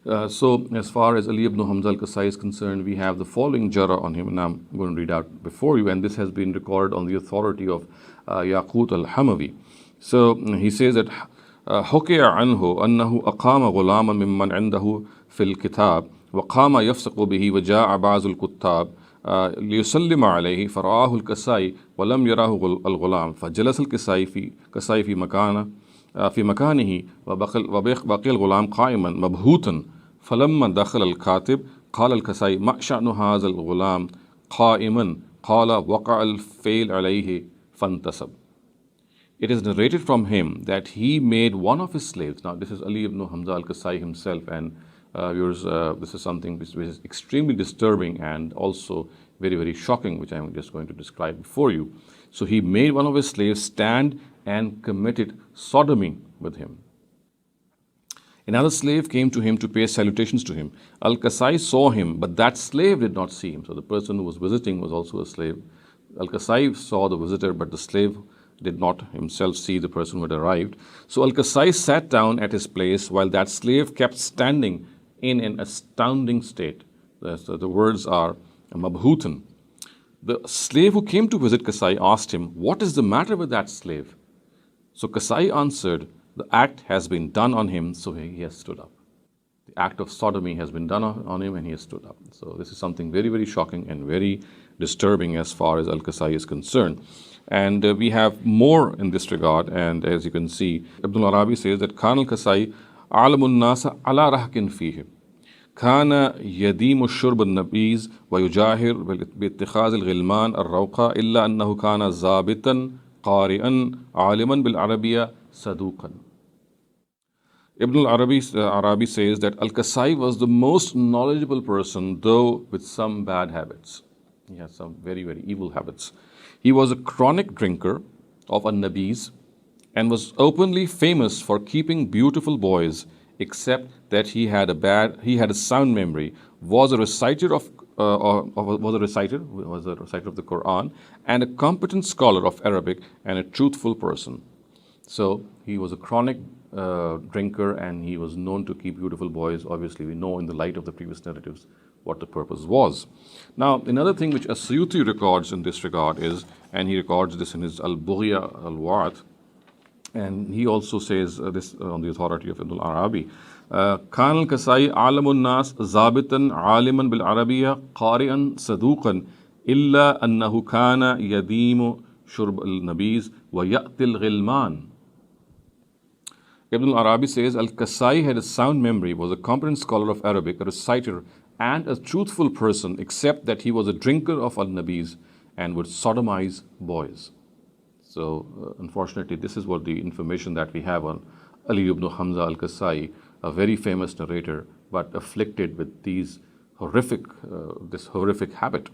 So as far as Ali ibn Hamza al-Kisai is concerned, we have the following jara on him, and I'm going to read out before you, and this has been recorded on the authority of Yaqut al-Hamawi. So he says that حكي عنه أنه أقام غلاما ممن عنده في الكتاب وقام يفسق به وجاء بعض الكتاب ليسلم عليه فرآه الكسائي ولم يراه الغلام فجلس الكسائي في مكانه وبقي الغلام قائما مبهوتا فلما دخل الكاتب قال الكسائي ما شأن هذا الغلام قائما قال وقع الفيل عليه فانتصب. It is narrated from him that he made one of his slaves. Now, this is Ali ibn Hamza al-Kisai himself, and this is something which is extremely disturbing and also very, very shocking, which I'm just going to describe before you. So, he made one of his slaves stand and committed sodomy with him. Another slave came to him to pay salutations to him. Al-Kisai saw him, but that slave did not see him. So, the person who was visiting was also a slave. Al-Kisai saw the visitor, but the slave did not himself see the person who had arrived. So Al-Kisai sat down at his place while that slave kept standing in an astounding state. So the words are mabhutan. The slave who came to visit Kisai asked him, "What is the matter with that slave?" So Kisai answered, "The act has been done on him, so he has stood up." The act of sodomy has been done on him and he has stood up. So this is something very, very shocking and very disturbing as far as Al-Kisai is concerned. And we have more in this regard, and as you can see, Ibn al-Arabi says that Khan al-Kisai alamun nasa ala rahkin fihi kana yadimu shurb al-nabiz wa yujahir bi-ittikhaz al-ghilman al-rawqa illa annahu kana zabitan qari'an aliman bil-arabiyya saduqan. Ibn al-Arabi says that Al-Kisai was the most knowledgeable person, though with some bad habits. He has some very, very evil habits. He was a chronic drinker of an-nabiz and was openly famous for keeping beautiful boys, except that he had a sound memory, was a reciter of the Quran, and a competent scholar of Arabic and a truthful person. So he was a chronic drinker and he was known to keep beautiful boys. Obviously, we know in the light of the previous narratives what the purpose was. Now, another thing which As-Suyuti records in this regard is, and he records this in his Al-Bughya Al-Wa'at, and he also says this on the authority of Ibn al-Arabi, Khan al-Kisai alamun nas zabitan aliman bil-Arabiyya qari'an saduqan illa annahu kana yadimu shurb al-nabiz wa ya'til ghilman. Ibn al-Arabi says Al-Kisai had a sound memory, was a competent scholar of Arabic, a reciter, and a truthful person, except that he was a drinker of al-nabiz and would sodomize boys. So, unfortunately, this is what the information that we have on Ali ibn Hamza al-Kisai, a very famous narrator, but afflicted with this horrific habit.